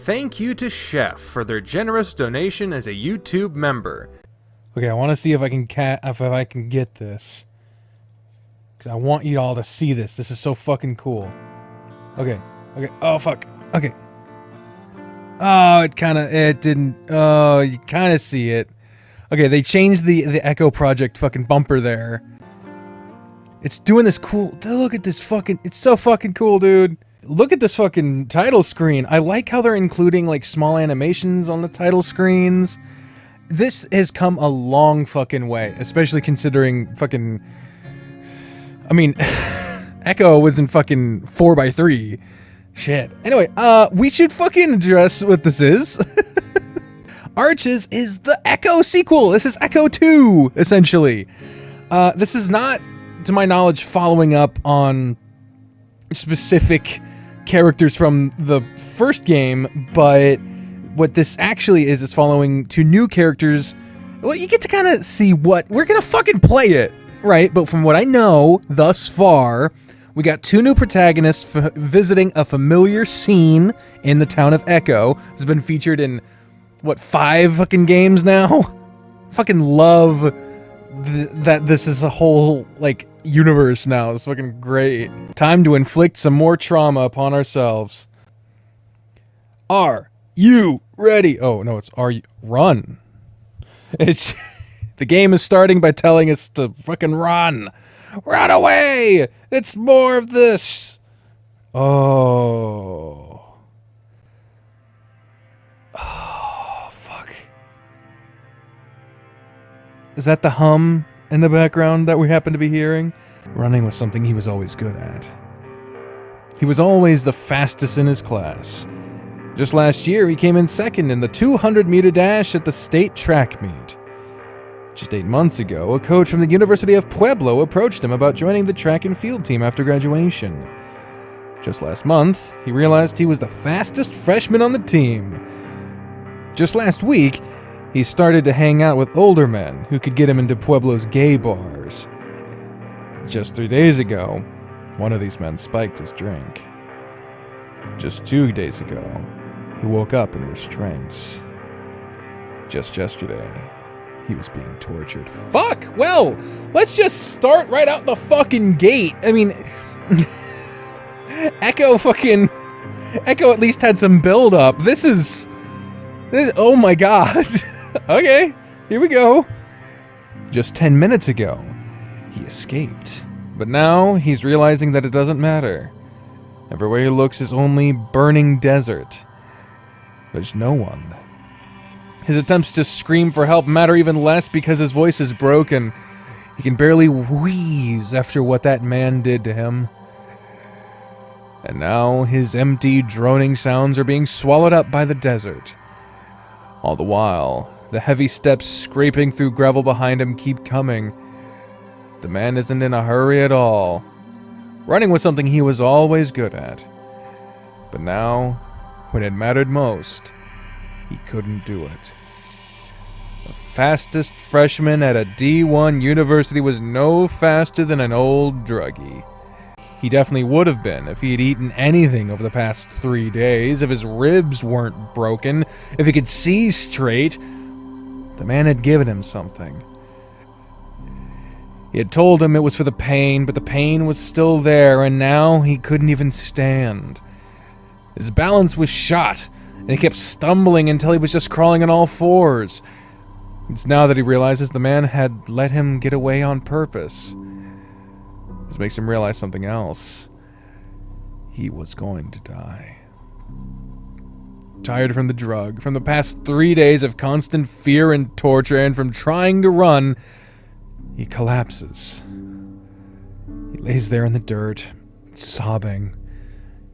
thank you to Chef for their generous donation as a YouTube member. Okay, I want to see if I can get this. Because I want you all to see this. This is so fucking cool. Okay. Oh, fuck. Okay. Oh, it didn't. Oh, you kind of see it. Okay, they changed the Echo Project fucking bumper there. It's doing this cool. Look at this fucking. It's so fucking cool, dude. Look at this fucking title screen. I like how they're including like small animations on the title screens. This has come a long fucking way, especially considering fucking. I mean, Echo was in fucking 4x3. Shit. Anyway, we should fucking address what this is. Arches is the Echo sequel. This is Echo 2, essentially. This is not, to my knowledge, following up on specific characters from the first game, but what this actually is following two new characters. Well, you get to kind of see what... We're gonna fucking play it, right? But from what I know thus far, we got two new protagonists visiting a familiar scene in the town of Echo. It's been featured in... what, 5 fucking games now? Fucking love that this is a whole, like, universe now. It's fucking great. Time to inflict some more trauma upon ourselves. Are you ready? Oh, no, it's are you... Run. It's... the game is starting by telling us to fucking run. Run away! It's more of this. Oh... Is that the hum in the background that we happen to be hearing? Running was something he was always good at. He was always the fastest in his class. Just last year, he came in second in the 200-meter dash at the state track meet. Just 8 months ago, a coach from the University of Pueblo approached him about joining the track and field team after graduation. Just last month, he realized he was the fastest freshman on the team. Just last week, he started to hang out with older men who could get him into Pueblo's gay bars. Just 3 days ago, one of these men spiked his drink. Just 2 days ago, he woke up in restraints. Just yesterday, he was being tortured. Fuck! Well, let's just start right out the fucking gate. I mean, Echo at least had some build up. This is, oh my god. Okay, here we go. Just 10 minutes ago, he escaped. But now, he's realizing that it doesn't matter. Everywhere he looks is only burning desert. There's no one. His attempts to scream for help matter even less because his voice is broken. He can barely wheeze after what that man did to him. And now, his empty, droning sounds are being swallowed up by the desert. All the while, the heavy steps scraping through gravel behind him keep coming. The man isn't in a hurry at all. Running was something he was always good at. But now, when it mattered most, he couldn't do it. The fastest freshman at a D1 university was no faster than an old druggie. He definitely would have been if he had eaten anything over the past 3 days, if his ribs weren't broken, if he could see straight. The man had given him something. He had told him it was for the pain, but the pain was still there, and now he couldn't even stand. His balance was shot, and he kept stumbling until he was just crawling on all fours. It's now that he realizes the man had let him get away on purpose. This makes him realize something else. He was going to die. Tired from the drug, from the past 3 days of constant fear and torture, and from trying to run, he collapses. He lays there in the dirt, sobbing,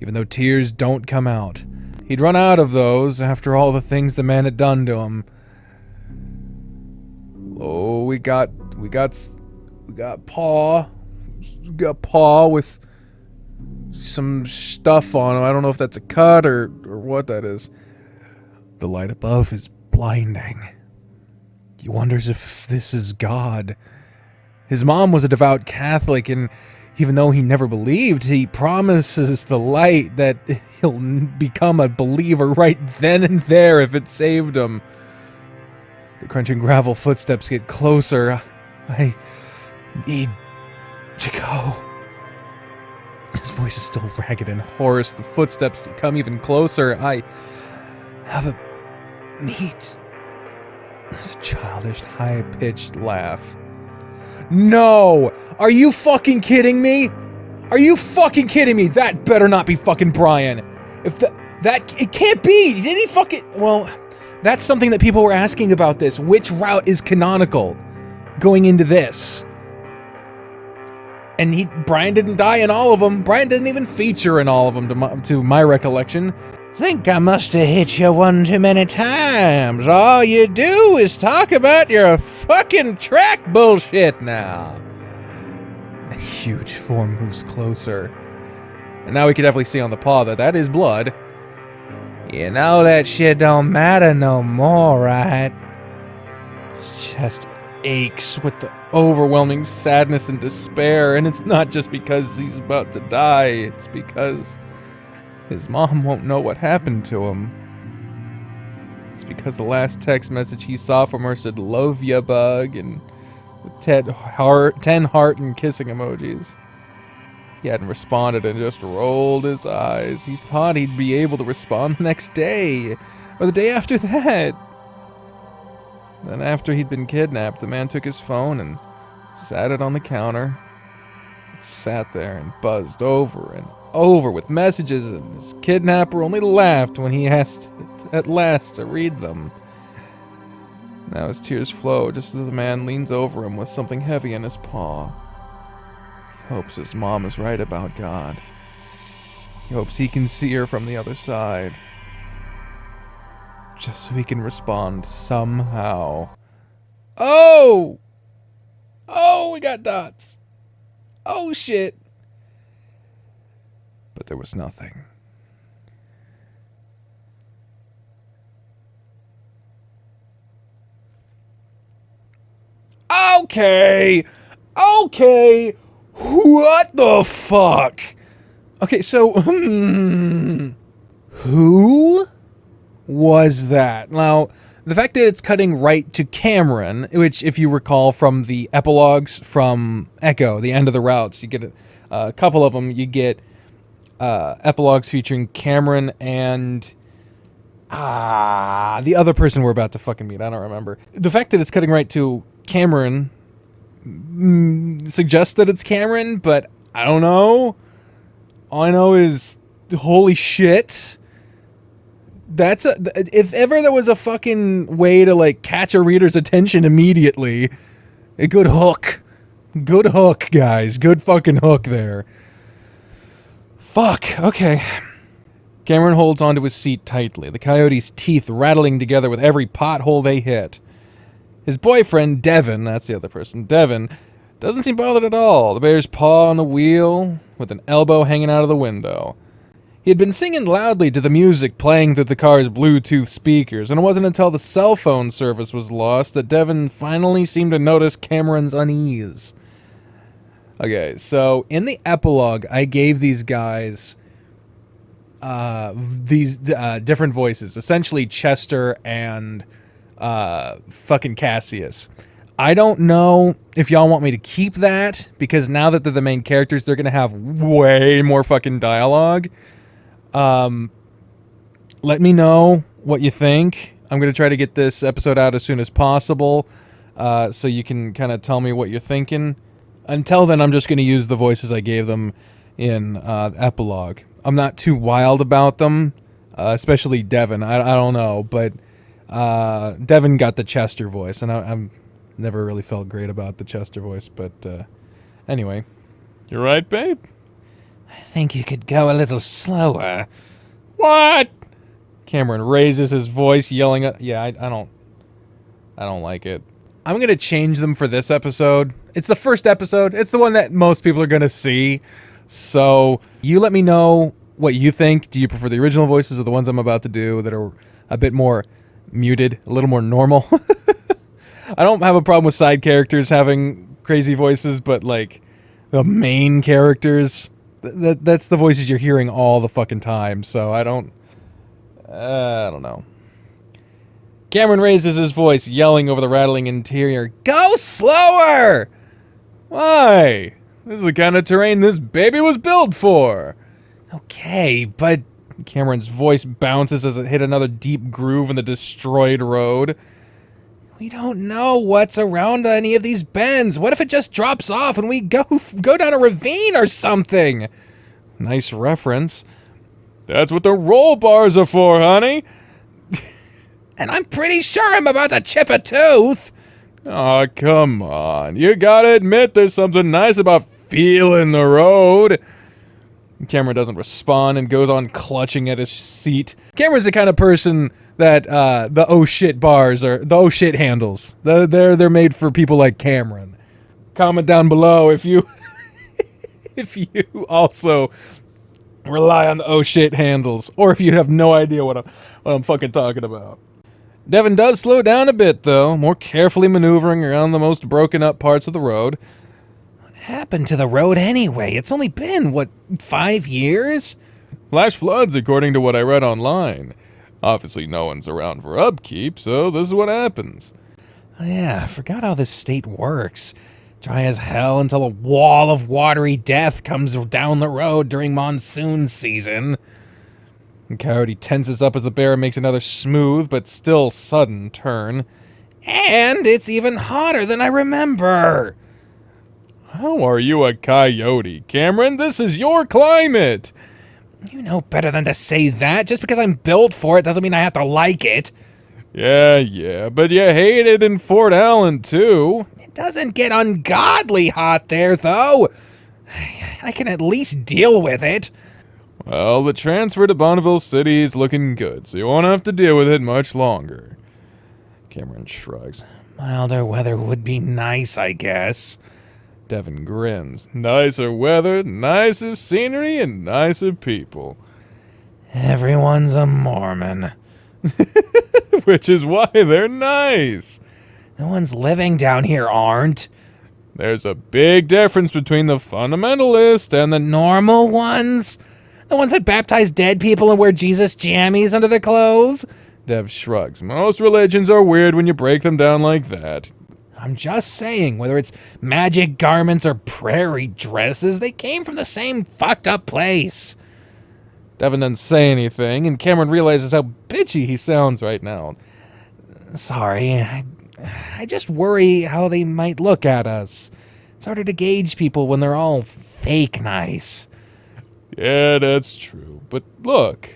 even though tears don't come out. He'd run out of those after all the things the man had done to him. Oh, we got Paw. We got Paw with some stuff on him. I don't know if that's a cut or what that is. The light above is blinding. He wonders if this is God. His mom was a devout Catholic, and Even though he never believed, he promises the light that he'll become a believer right then and there if it saved him. The crunching gravel footsteps get closer. I need to go. His voice is still ragged and hoarse. The footsteps come even closer. I have a meat. There's a childish, high-pitched laugh. No! Are you fucking kidding me? Are you fucking kidding me? That better not be fucking Brian. If that it can't be. Did he fucking... Well, that's something that people were asking about this. Which route is canonical going into this? And Brian didn't die in all of them. Brian didn't even feature in all of them, to my recollection. Think I must have hit you one too many times. All you do is talk about your fucking track bullshit now. A huge form moves closer. And now we can definitely see on the paw that is blood. You know that shit don't matter no more, right? His chest aches with the overwhelming sadness and despair, and it's not just because he's about to die, it's because his mom won't know what happened to him. It's because the last text message he saw from her said, "Love ya, bug," and with 10 heart and kissing emojis. He hadn't responded and just rolled his eyes. He thought he'd be able to respond the next day, or the day after that. Then after he'd been kidnapped, the man took his phone and sat it on the counter. It sat there and buzzed over and over with messages, and his kidnapper only laughed when he asked at last to read them. Now his tears flow just as the man leans over him with something heavy in his paw. He hopes his mom is right about God. He hopes he can see her from the other side. Just so he can respond somehow. Oh! Oh, we got dots. Oh, shit. But there was nothing. Okay. Okay. What the fuck? Okay, so, who was that? Now, the fact that it's cutting right to Cameron, which, if you recall from the epilogues from Echo, the end of the routes, you get a couple of them. You get epilogues featuring Cameron and the other person we're about to fucking meet. I don't remember. The fact that it's cutting right to Cameron suggests that it's Cameron, but I don't know. All I know is, holy shit. If ever there was a fucking way to, like, catch a reader's attention immediately, a good hook. Good hook, guys. Good fucking hook there. Fuck, okay. Cameron holds onto his seat tightly, the coyote's teeth rattling together with every pothole they hit. His boyfriend, Devon, that's the other person, Devon, doesn't seem bothered at all. The bear's paw on the wheel, with an elbow hanging out of the window. He had been singing loudly to the music playing through the car's Bluetooth speakers, and it wasn't until the cell phone service was lost that Devon finally seemed to notice Cameron's unease. Okay, so in the epilogue, I gave these guys these different voices, essentially Chester and fucking Cassius. I don't know if y'all want me to keep that, because now that they're the main characters, they're going to have way more fucking dialogue. Let me know what you think. I'm going to try to get this episode out as soon as possible, so you can kind of tell me what you're thinking. Until then, I'm just going to use the voices I gave them in the epilogue. I'm not too wild about them, especially Devon. I don't know, but Devon got the Chester voice, and I'm never really felt great about the Chester voice, but anyway. You right, babe? I think you could go a little slower. What? Cameron raises his voice, yelling at... Yeah, I don't like it. I'm going to change them for this episode. It's the first episode. It's the one that most people are going to see. So you let me know what you think. Do you prefer the original voices or the ones I'm about to do that are a bit more muted, a little more normal? I don't have a problem with side characters having crazy voices, but like the main characters. That's the voices you're hearing all the fucking time, so I don't know. Cameron raises his voice, yelling over the rattling interior, "Go slower!" Why? This is the kind of terrain this baby was built for. Okay, but Cameron's voice bounces as it hit another deep groove in the destroyed road. We don't know what's around any of these bends. What if it just drops off and we go down a ravine or something? Nice reference. That's what the roll bars are for, honey. And I'm pretty sure I'm about to chip a tooth. Aw, come on. You gotta admit there's something nice about feeling the road. Cameron doesn't respond and goes on clutching at his seat. Cameron's the kind of person that the oh shit bars are the oh shit handles. They're made for people like Cameron. Comment down below if you if you also rely on the oh shit handles, or if you have no idea what I'm fucking talking about. Devon does slow down a bit though, more carefully maneuvering around the most broken up parts of the road. What happened to the road anyway? It's only been, 5 years? Flash floods, according to what I read online. Obviously no one's around for upkeep, so this is what happens. Oh yeah, I forgot how this state works. Dry as hell until a wall of watery death comes down the road during monsoon season. And Coyote tenses up as the bear makes another smooth but still sudden turn. And it's even hotter than I remember. How are you a coyote, Cameron? This is your climate. You know better than to say that. Just because I'm built for it doesn't mean I have to like it. Yeah, but you hate it in Fort Allen, too. It doesn't get ungodly hot there, though. I can at least deal with it. Well, the transfer to Bonneville City is looking good, so you won't have to deal with it much longer. Cameron shrugs. Milder weather would be nice, I guess. Devon grins. Nicer weather, nicer scenery, and nicer people. Everyone's a Mormon. Which is why they're nice. No one's living down here aren't. There's a big difference between the fundamentalist and the normal ones. The ones that baptize dead people and wear Jesus jammies under their clothes? Dev shrugs. Most religions are weird when you break them down like that. I'm just saying, whether it's magic garments or prairie dresses, they came from the same fucked up place. Devon doesn't say anything, and Cameron realizes how bitchy he sounds right now. Sorry, I just worry how they might look at us. It's harder to gauge people when they're all fake nice. Yeah, that's true. But look.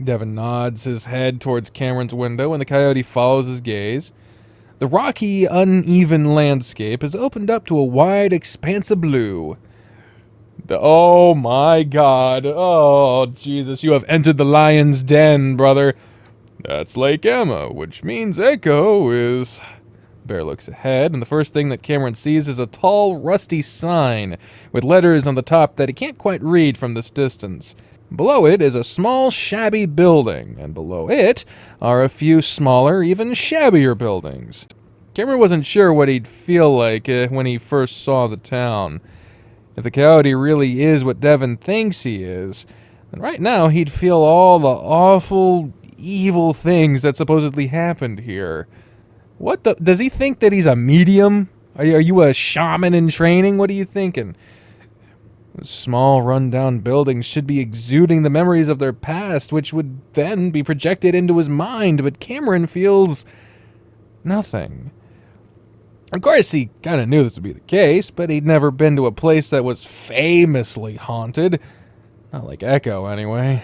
Devon nods his head towards Cameron's window, and the coyote follows his gaze. The rocky, uneven landscape has opened up to a wide expanse of blue. Oh my god. Oh, Jesus, you have entered the lion's den, brother. That's Lake Emma, which means Echo is... Bear looks ahead, and the first thing that Cameron sees is a tall, rusty sign with letters on the top that he can't quite read from this distance. Below it is a small, shabby building, and below it are a few smaller, even shabbier buildings. Cameron wasn't sure what he'd feel like when he first saw the town. If the coyote really is what Devon thinks he is, then right now he'd feel all the awful, evil things that supposedly happened here. What the... Does he think that he's a medium? Are you a shaman in training? What are you thinking? Small, run-down buildings should be exuding the memories of their past, which would then be projected into his mind, but Cameron feels nothing. Of course, he kind of knew this would be the case, but he'd never been to a place that was famously haunted. Not like Echo, anyway.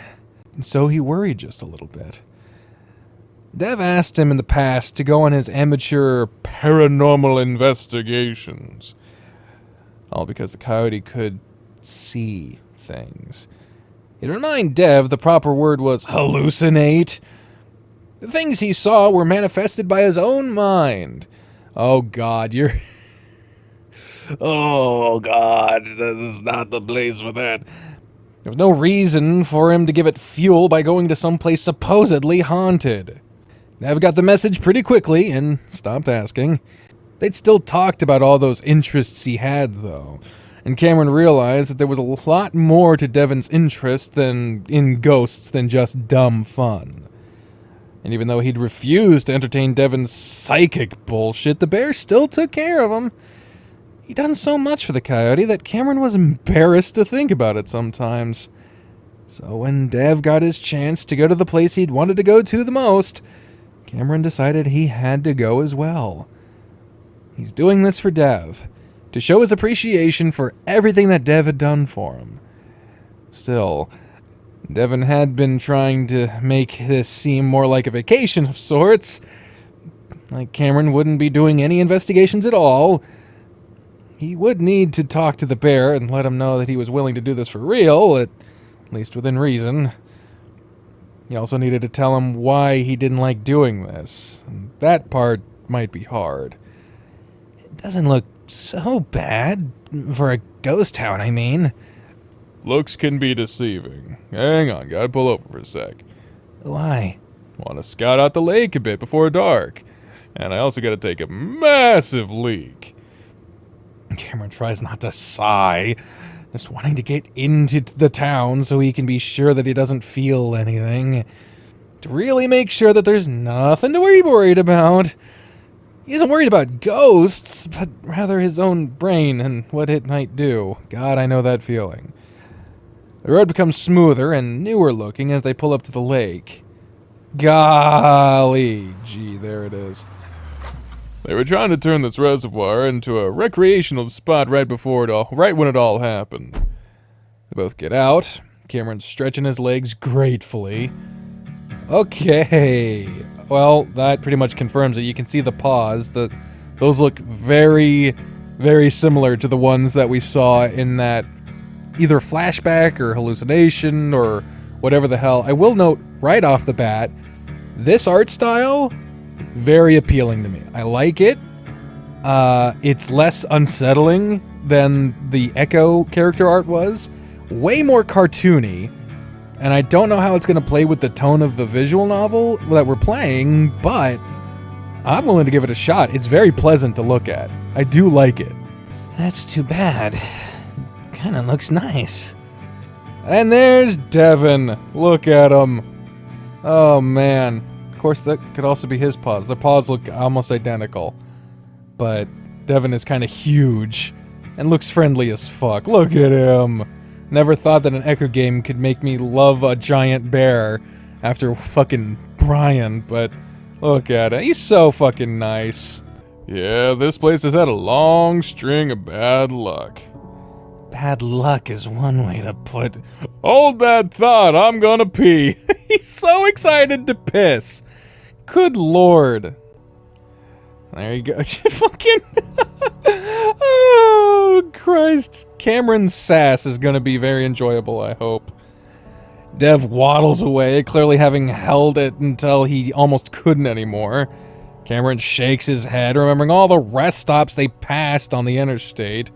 And so he worried just a little bit. Dev asked him in the past to go on his amateur paranormal investigations. All because the coyote could see things. To remind Dev, the proper word was hallucinate. The things he saw were manifested by his own mind. Oh God, you're... Oh God, this is not the place for that. There was no reason for him to give it fuel by going to some place supposedly haunted. Dev got the message pretty quickly and stopped asking. They'd still talked about all those interests he had, though. and Cameron realized that there was a lot more to Devon's interest in ghosts than just dumb fun. And even though he'd refused to entertain Devon's psychic bullshit, the bear still took care of him. He'd done so much for the coyote that Cameron was embarrassed to think about it sometimes. So when Dev got his chance to go to the place he'd wanted to go to the most, Cameron decided he had to go as well. He's doing this for Dev, to show his appreciation for everything that Dev had done for him. Still, Devon had been trying to make this seem more like a vacation of sorts. Like Cameron wouldn't be doing any investigations at all. He would need to talk to the bear and let him know that he was willing to do this for real, at least within reason. He also needed to tell him why he didn't like doing this. And that part might be hard. It doesn't look so bad for a ghost town, I mean. Looks can be deceiving. Hang on, gotta pull over for a sec. Why? Want to scout out the lake a bit before dark. And I also gotta take a massive leak. Cameron tries not to sigh, just wanting to get into the town so he can be sure that he doesn't feel anything. To really make sure that there's nothing to be worried about. He isn't worried about ghosts, but rather his own brain and what it might do. God, I know that feeling. The road becomes smoother and newer looking as they pull up to the lake. Golly gee, there it is. They were trying to turn this reservoir into a recreational spot right when it all happened. They both get out. Cameron's stretching his legs gratefully. Okay. Well, that pretty much confirms it. You can see the paws. Those look very, very similar to the ones that we saw in that either flashback or hallucination or whatever the hell. I will note right off the bat, this art style, very appealing to me. I like it. It's less unsettling than the Echo character art was. Way more cartoony. And I don't know how it's going to play with the tone of the visual novel that we're playing, but I'm willing to give it a shot. It's very pleasant to look at. I do like it. That's too bad. Kind of looks nice. And there's Devon. Look at him. Oh, man. Of course, that could also be his paws. Their paws look almost identical. But Devon is kind of huge and looks friendly as fuck. Look at him. Never thought that an Echo game could make me love a giant bear after fucking Brian, but look at it. He's so fucking nice. Yeah, this place has had a long string of bad luck. Bad luck is one way to put... Hold that thought, I'm gonna pee. He's so excited to piss. Good lord. There you go. Fucking... Oh, Christ. Cameron's sass is gonna be very enjoyable, I hope. Dev waddles away, clearly having held it until he almost couldn't anymore. Cameron shakes his head, remembering all the rest stops they passed on the interstate.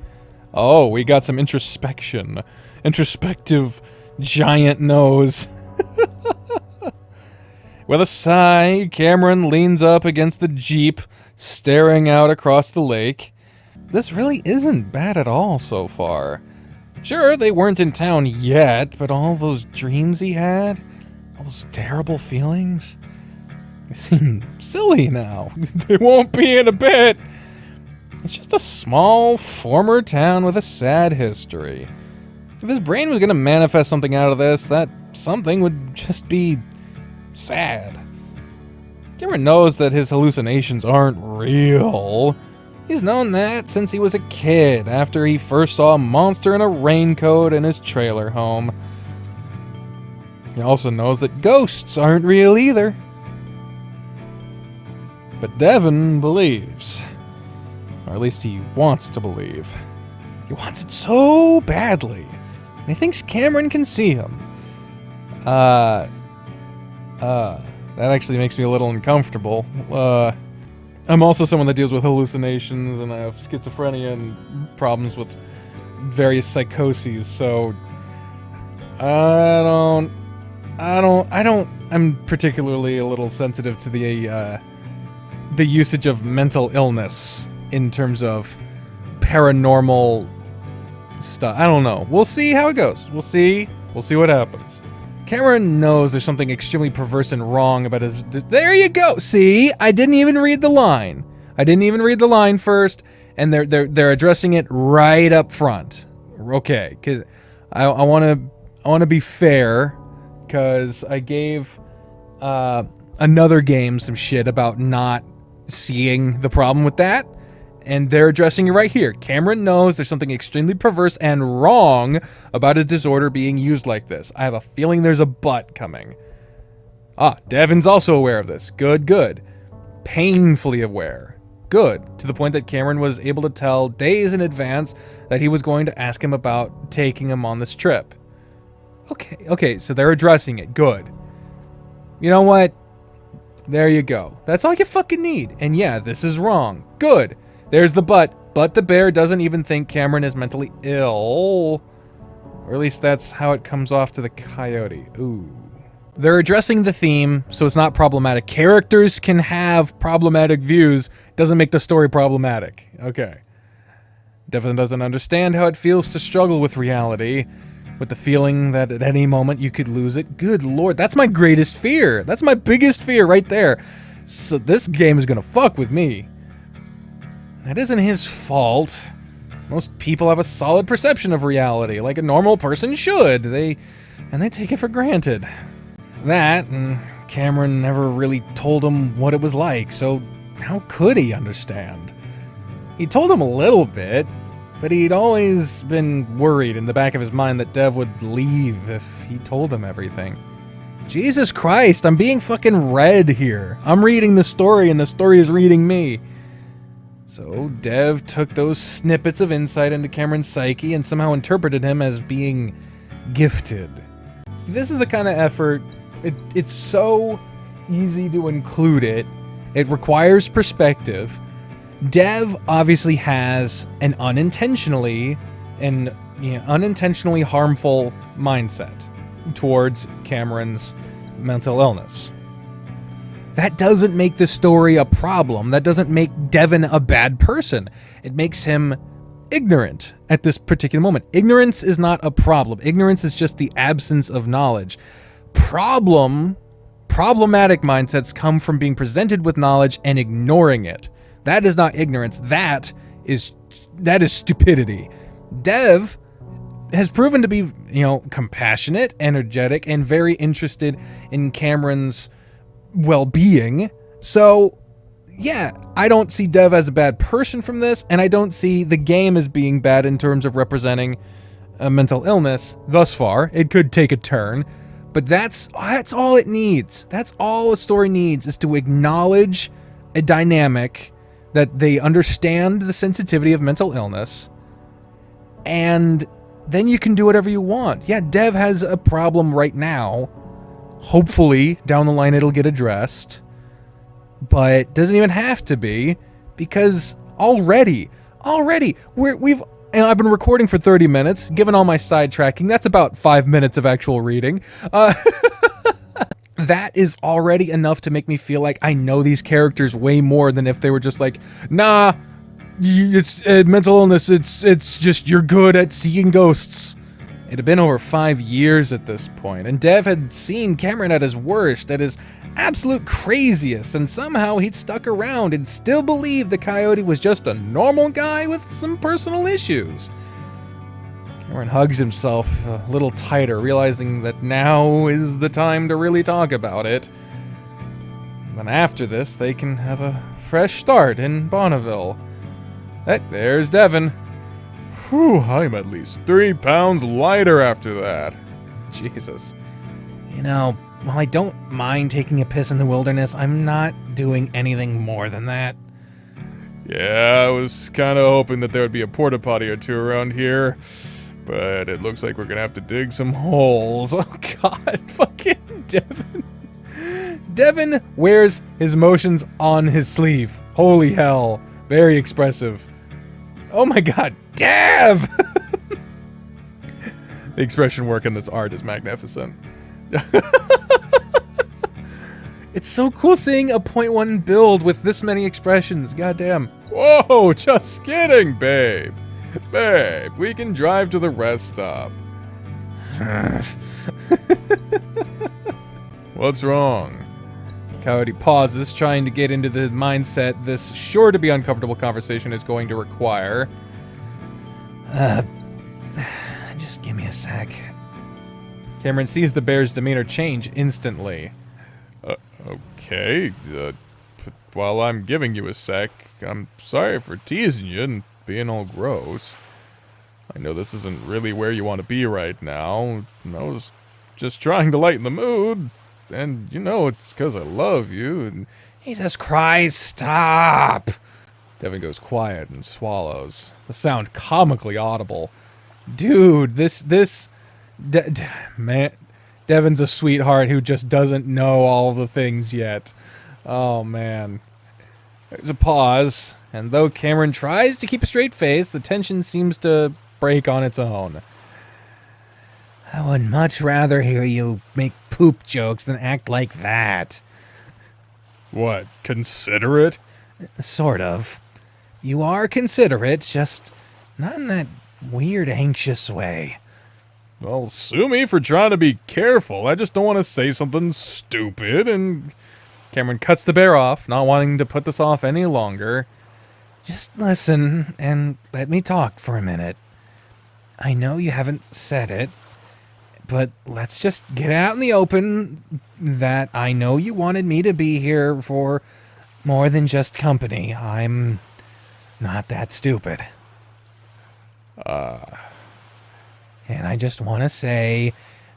Oh, we got some introspection. Introspective giant nose. With a sigh, Cameron leans up against the Jeep, staring out across the lake. This really isn't bad at all so far. Sure, they weren't in town yet, but all those dreams he had, all those terrible feelings, they seem silly now. They won't be in a bit. It's just a small, former town with a sad history. If his brain was going to manifest something out of this, that something would just be sad. Cameron knows that his hallucinations aren't real. He's known that since he was a kid, after he first saw a monster in a raincoat in his trailer home. He also knows that ghosts aren't real either. But Devon believes. Or at least he wants to believe. He wants it so badly. And he thinks Cameron can see him. That actually makes me a little uncomfortable. I'm also someone that deals with hallucinations, and I have schizophrenia and problems with various psychoses, so I'm particularly a little sensitive to the usage of mental illness in terms of paranormal stuff. I don't know. We'll see how it goes. We'll see what happens. Cameron knows there's something extremely perverse and wrong about his... There you go! See? I didn't even read the line. I didn't even read the line first, and they're addressing it right up front. Okay, because I want to be fair, because I gave another game some shit about not seeing the problem with that, and they're addressing it right here. Cameron knows there's something extremely perverse and wrong about his disorder being used like this. I have a feeling there's a but coming. Devon's also aware of this. Good. Painfully aware. Good. To the point that Cameron was able to tell days in advance that he was going to ask him about taking him on this trip. Okay, so they're addressing it. Good. You know what? There you go. That's all you fucking need. And yeah, this is wrong. Good. There's the but. But the bear doesn't even think Cameron is mentally ill. Or at least that's how it comes off to the coyote. Ooh. They're addressing the theme, so it's not problematic. Characters can have problematic views. Doesn't make the story problematic. Okay. Devon doesn't understand how it feels to struggle with reality, with the feeling that at any moment you could lose it. Good lord, that's my greatest fear. That's my biggest fear right there. So this game is gonna fuck with me. That isn't his fault. Most people have a solid perception of reality, like a normal person should. They take it for granted. That, and Cameron never really told him what it was like, so how could he understand? He told him a little bit, but he'd always been worried in the back of his mind that Dev would leave if he told him everything. Jesus Christ, I'm being fucking read here. I'm reading the story and the story is reading me. So Dev took those snippets of insight into Cameron's psyche and somehow interpreted him as being gifted. So this is the kind of effort, it's so easy to include it. It requires perspective. Dev obviously has an unintentionally harmful mindset towards Cameron's mental illness. That doesn't make the story a problem. That doesn't make Devon a bad person. It makes him ignorant at this particular moment. Ignorance is not a problem. Ignorance is just the absence of knowledge. Problematic mindsets come from being presented with knowledge and ignoring it. That is not ignorance. That is stupidity. Dev has proven to be, compassionate, energetic, and very interested in Cameron's well-being. So, yeah, I don't see Dev as a bad person from this, and I don't see the game as being bad in terms of representing a mental illness thus far. It could take a turn, but that's all it needs. That's all a story needs, is to acknowledge a dynamic that they understand the sensitivity of mental illness, and then you can do whatever you want. Yeah, Dev has a problem right now. Hopefully, down the line it'll get addressed, but doesn't even have to be, because already, I've been recording for 30 minutes, given all my sidetracking, that's about 5 minutes of actual reading. That is already enough to make me feel like I know these characters way more than if they were just like, nah, it's mental illness, it's just you're good at seeing ghosts. It had been over 5 years at this point, and Dev had seen Cameron at his worst, at his absolute craziest, and somehow he'd stuck around and still believed the coyote was just a normal guy with some personal issues. Cameron hugs himself a little tighter, realizing that now is the time to really talk about it. And then after this, they can have a fresh start in Bonneville. There's Devon. Whew, I'm at least 3 pounds lighter after that. Jesus. While I don't mind taking a piss in the wilderness, I'm not doing anything more than that. Yeah, I was kind of hoping that there would be a porta potty or two around here, but it looks like we're gonna have to dig some holes. Oh god, fucking Devon. Devon wears his emotions on his sleeve. Holy hell. Very expressive. Oh my god, Dev! The expression work in this art is magnificent. It's so cool seeing a 0.1 build with this many expressions. Goddamn. Whoa, just kidding, babe. Babe, we can drive to the rest stop. What's wrong? Coyote pauses, trying to get into the mindset this sure to be uncomfortable conversation is going to require. Just give me a sec. Cameron sees the bear's demeanor change instantly. Okay. While I'm giving you a sec, I'm sorry for teasing you and being all gross. I know this isn't really where you want to be right now. I was just trying to lighten the mood. And, it's because I love you. And Jesus Christ, stop! Devon goes quiet and swallows, the sound comically audible. Dude, man, Devon's a sweetheart who just doesn't know all the things yet. Oh, man. There's a pause, and though Cameron tries to keep a straight face, the tension seems to break on its own. I would much rather hear you make poop jokes than act like that. what, considerate? Sort of. You are considerate, just not in that weird, anxious way. Well, sue me for trying to be careful. I just don't want to say something stupid and... Cameron cuts the bear off, not wanting to put this off any longer. Just listen and let me talk for a minute. I know you haven't said it, but let's just get out in the open that I know you wanted me to be here for more than just company. I'm not that stupid. And I just want to say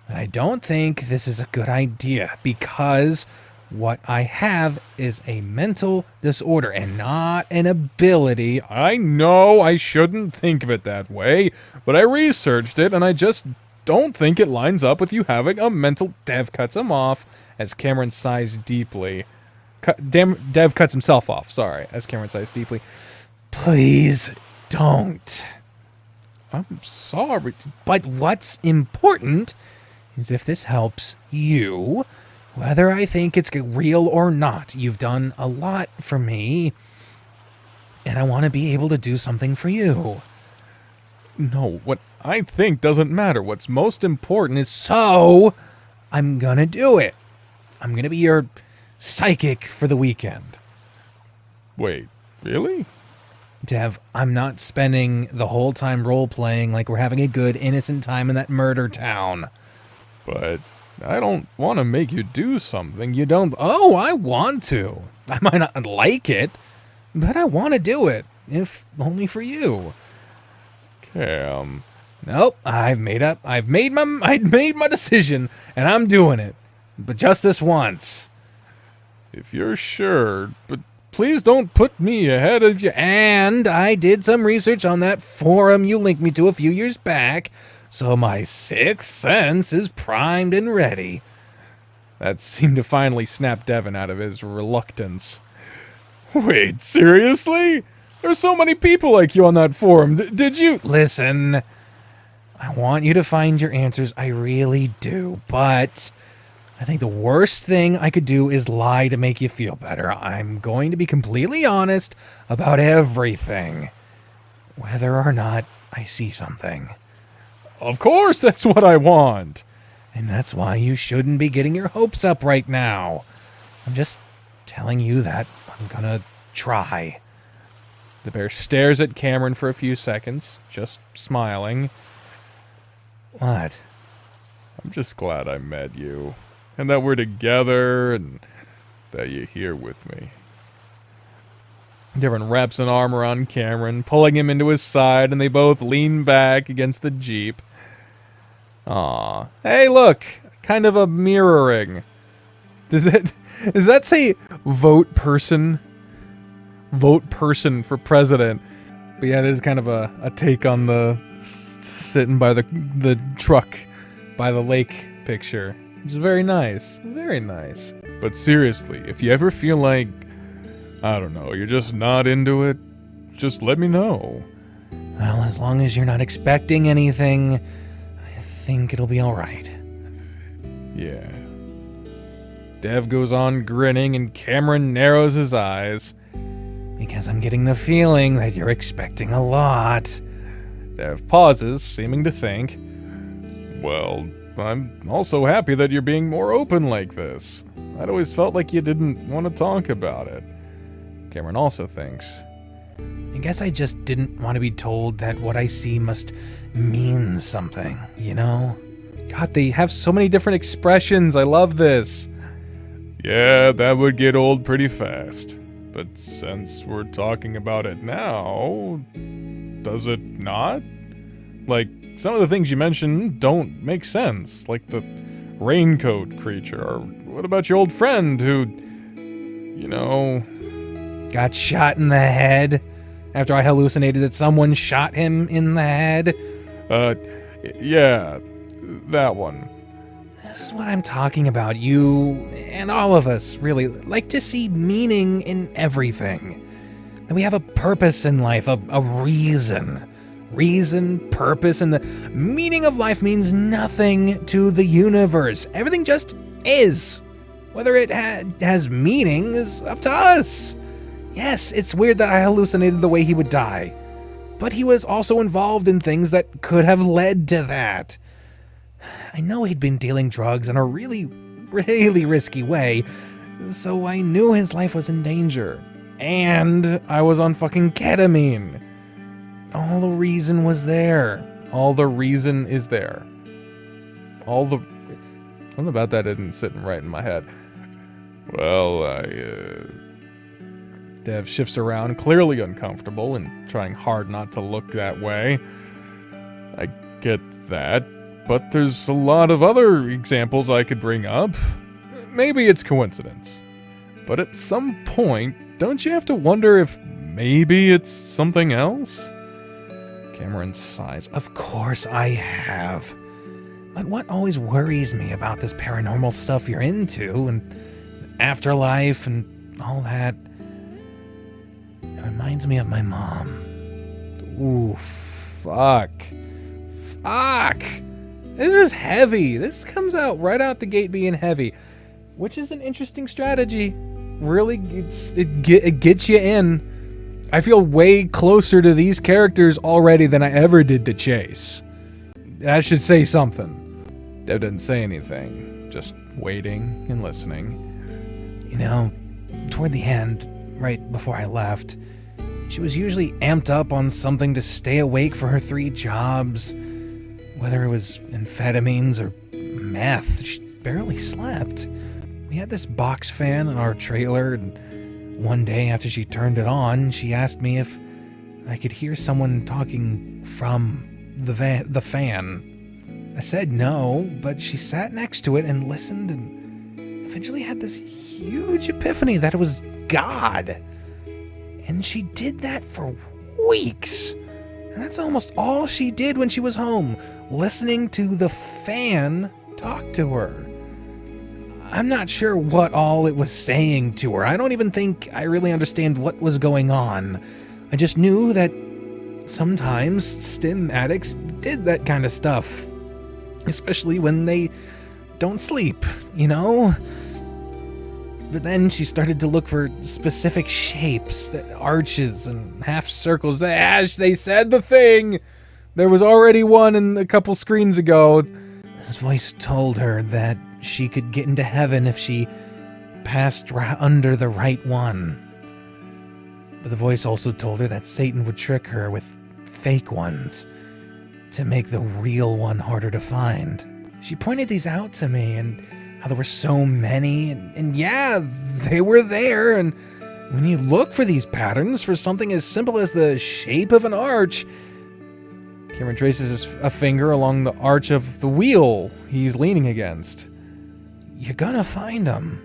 that I don't think this is a good idea because what I have is a mental disorder and not an ability. I know I shouldn't think of it that way, but I researched it and I just don't think it lines up with you having a mental... Dev cuts him off as Cameron sighs deeply. Dev cuts himself off, sorry, as Cameron sighs deeply. Please don't. I'm sorry. But what's important is if this helps you, whether I think it's real or not. You've done a lot for me, and I want to be able to do something for you. No, what I think doesn't matter. What's most important is... So, I'm gonna do it. I'm gonna be your psychic for the weekend. Wait, really? Dev, I'm not spending the whole time role-playing like we're having a good, innocent time in that murder town. But I don't want to make you do something you don't... Oh, I want to. I might not like it, but I want to do it, if only for you. Cam... Nope, I've made my decision, and I'm doing it. But just this once. If you're sure, but please don't put me ahead of you. And I did some research on that forum you linked me to a few years back, so my sixth sense is primed and ready. That seemed to finally snap Devon out of his reluctance. Wait, seriously? There's so many people like you on that forum. Did you... Listen, I want you to find your answers, I really do, but I think the worst thing I could do is lie to make you feel better. I'm going to be completely honest about everything, whether or not I see something. Of course, that's what I want. And that's why you shouldn't be getting your hopes up right now. I'm just telling you that I'm gonna try. The bear stares at Cameron for a few seconds, just smiling. What? I'm just glad I met you. And that we're together, and that you're here with me. Devon wraps an arm around Cameron, pulling him into his side, and they both lean back against the Jeep. Aw. Hey, look! Kind of a mirroring. Does that say vote person? Vote person for president. But yeah, it is kind of a take on the sitting by the truck by the lake picture. Which is very nice. Very nice. But seriously, if you ever feel like, I don't know, you're just not into it, just let me know. Well, as long as you're not expecting anything, I think it'll be alright. Yeah. Dev goes on grinning and Cameron narrows his eyes. Because I'm getting the feeling that you're expecting a lot. Dev pauses, seeming to think. Well, I'm also happy that you're being more open like this. I'd always felt like you didn't want to talk about it. Cameron also thinks. I guess I just didn't want to be told that what I see must mean something, you know? God, they have so many different expressions. I love this. Yeah, that would get old pretty fast. But since we're talking about it now, does it not? Like, some of the things you mentioned don't make sense, like the raincoat creature, or what about your old friend who, you know... Got shot in the head after I hallucinated that someone shot him in the head? Yeah, that one. This is what I'm talking about. You, and all of us, really, like to see meaning in everything. That we have a purpose in life, a reason. Reason, purpose, and the meaning of life means nothing to the universe. Everything just is. Whether it has meaning is up to us. Yes, it's weird that I hallucinated the way he would die. But he was also involved in things that could have led to that. I know he'd been dealing drugs in a really, really risky way, so I knew his life was in danger. And I was on fucking ketamine. All the reason was there. All the reason is there. Something about that isn't sitting right in my head. Well, Dev shifts around, clearly uncomfortable and trying hard not to look that way. I get that, but there's a lot of other examples I could bring up. Maybe it's coincidence. But at some point, don't you have to wonder if maybe it's something else? Cameron sighs. Of course I have. But what always worries me about this paranormal stuff you're into, and afterlife and all that, it reminds me of my mom. Ooh, fuck. Fuck! This is heavy. This comes out right out the gate being heavy, which is an interesting strategy. Really, it gets you in. I feel way closer to these characters already than I ever did to Chase. That should say something. Dev didn't say anything, just waiting and listening. You know, toward the end, right before I left, she was usually amped up on something to stay awake for her 3 jobs. Whether it was amphetamines or meth, she barely slept. We had this box fan in our trailer, and one day after she turned it on, she asked me if I could hear someone talking from the fan. I said no, but she sat next to it and listened, and eventually had this huge epiphany that it was God. And she did that for weeks. And that's almost all she did when she was home, listening to the fan talk to her. I'm not sure what all it was saying to her. I don't even think I really understand what was going on. I just knew that sometimes stim addicts did that kind of stuff. Especially when they don't sleep, you know? But then she started to look for specific shapes, arches and half circles. They said the thing! There was already one in a couple screens ago. This voice told her that she could get into heaven if she passed under the right one. But the voice also told her that Satan would trick her with fake ones to make the real one harder to find. She pointed these out to me, and how there were so many, and yeah, they were there, and when you look for these patterns for something as simple as the shape of an arch, Cameron traces a finger along the arch of the wheel he's leaning against. You're gonna find them.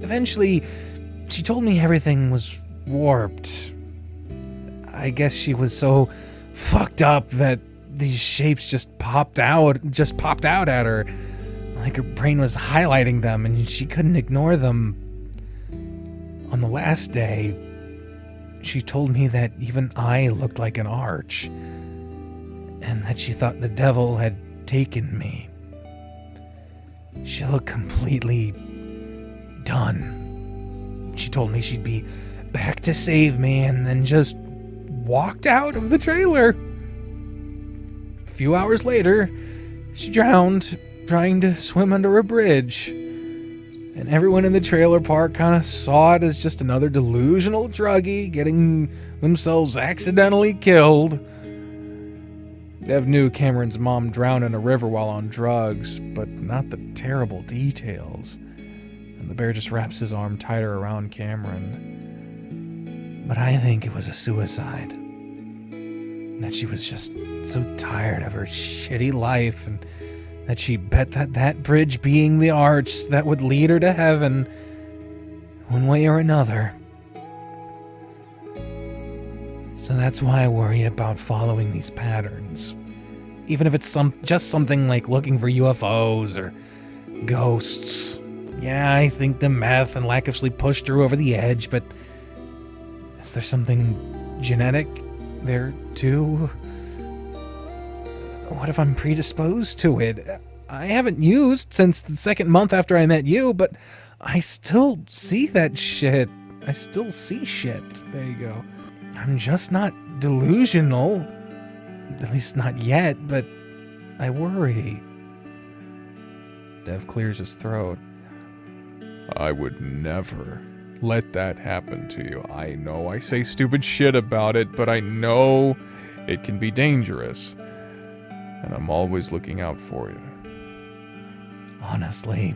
Eventually, she told me everything was warped. I guess she was so fucked up that these shapes just popped out at her. Like her brain was highlighting them and she couldn't ignore them. On the last day, she told me that even I looked like an arch, and that she thought the devil had taken me. She looked completely done. She told me she'd be back to save me and then just walked out of the trailer. A few hours later, she drowned trying to swim under a bridge. And everyone in the trailer park kind of saw it as just another delusional druggie getting themselves accidentally killed. Dev knew Cameron's mom drowned in a river while on drugs, but not the terrible details. And the bear just wraps his arm tighter around Cameron. But I think it was a suicide. That she was just so tired of her shitty life, and that she bet that bridge being the arch that would lead her to heaven, one way or another. So that's why I worry about following these patterns. Even if it's just something like looking for UFOs or ghosts. Yeah, I think the meth and lack of sleep pushed her over the edge, but is there something genetic there too? What if I'm predisposed to it? I haven't used since the second month after I met you, but I still see that shit. I still see shit. There you go. I'm just not delusional. At least not yet, but I worry. Dev clears his throat. I would never let that happen to you. I know I say stupid shit about it, but I know it can be dangerous. And I'm always looking out for you. Honestly,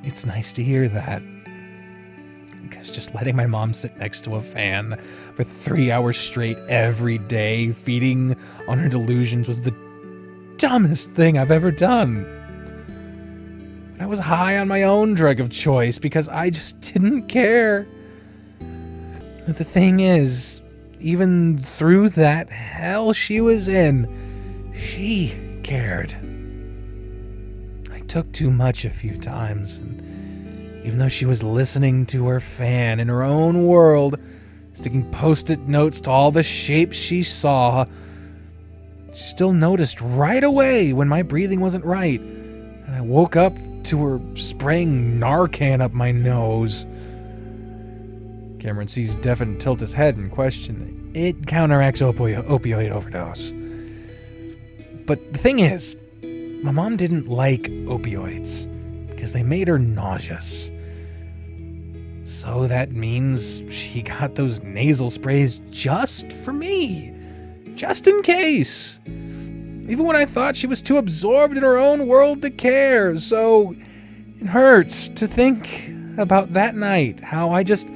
it's nice to hear that. Because just letting my mom sit next to a fan for 3 hours straight every day, feeding on her delusions, was the dumbest thing I've ever done. But I was high on my own drug of choice because I just didn't care. But the thing is, even through that hell she was in, she cared. I took too much a few times, and even though she was listening to her fan in her own world, sticking post-it notes to all the shapes she saw, she still noticed right away when my breathing wasn't right, and I woke up to her spraying Narcan up my nose. Cameron sees Devon tilt his head and question, it counteracts opioid overdose. But the thing is, my mom didn't like opioids because they made her nauseous. So that means she got those nasal sprays just for me. Just in case. Even when I thought she was too absorbed in her own world to care. So it hurts to think about that night. How I just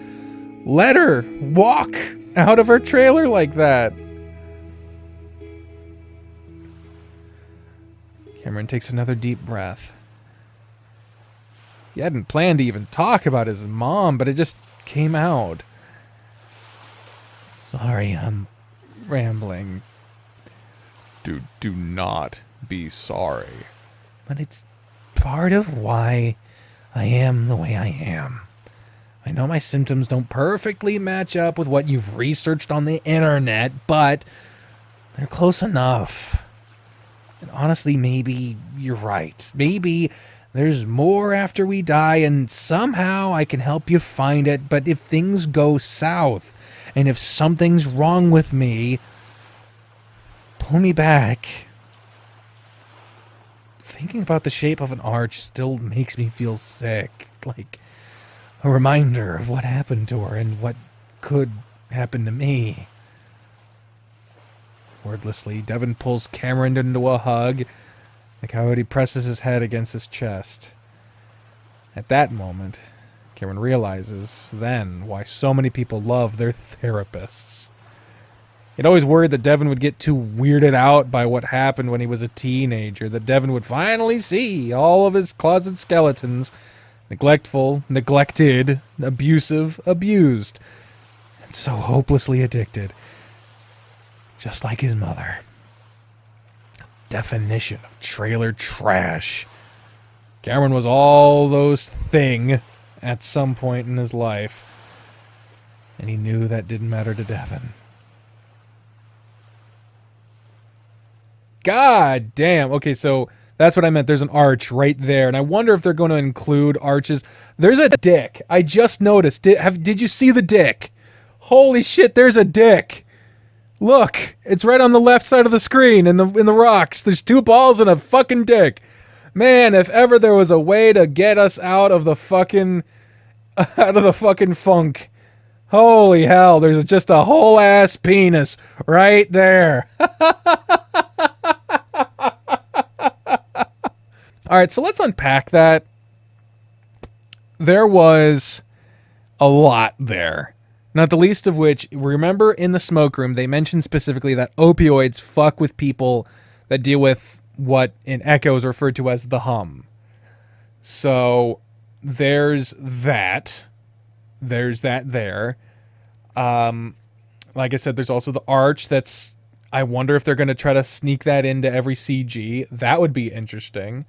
let her walk out of her trailer like that. Cameron takes another deep breath. He hadn't planned to even talk about his mom, but it just came out. Sorry, I'm rambling. Do not be sorry. But it's part of why I am the way I am. I know my symptoms don't perfectly match up with what you've researched on the internet, but they're close enough. And honestly, maybe you're right. Maybe there's more after we die, and somehow I can help you find it. But if things go south, and if something's wrong with me, pull me back. Thinking about the shape of an arch still makes me feel sick. Like a reminder of what happened to her and what could happen to me. Wordlessly, Devon pulls Cameron into a hug. The coyote presses his head against his chest. At that moment, Cameron realizes then why so many people love their therapists. He'd always worried that Devon would get too weirded out by what happened when he was a teenager, that Devon would finally see all of his closet skeletons, neglectful, neglected, abusive, abused, and so hopelessly addicted, just like his mother. Definition of trailer trash. Cameron was all those things at some point in his life, and he knew that didn't matter to Devon. God damn. Okay, so that's what I meant. There's an arch right there, and I wonder if they're going to include arches. There's a dick. I just noticed. Did you see the dick? Holy shit, there's a dick. Look, it's right on the left side of the screen in the rocks. There's 2 balls and a fucking dick. Man, if ever there was a way to get us out of the fucking funk. Holy hell, there's just a whole ass penis right there. All right, so let's unpack that. There was a lot there. Not the least of which, remember in the smoke room, they mentioned specifically that opioids fuck with people that deal with what in Echo is referred to as the hum. So there's that. There's that there. Like I said, there's also the arch that's... I wonder if they're going to try to sneak that into every CG. That would be interesting.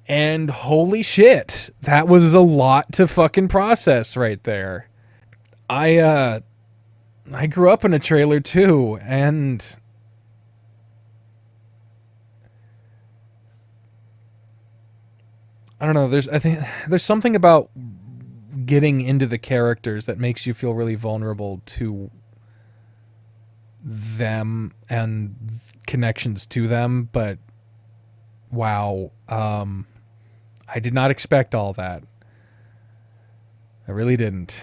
And holy shit, that was a lot to fucking process right there. I grew up in a trailer too, and I don't know, I think there's something about getting into the characters that makes you feel really vulnerable to them and connections to them, but wow, I did not expect all that. I really didn't.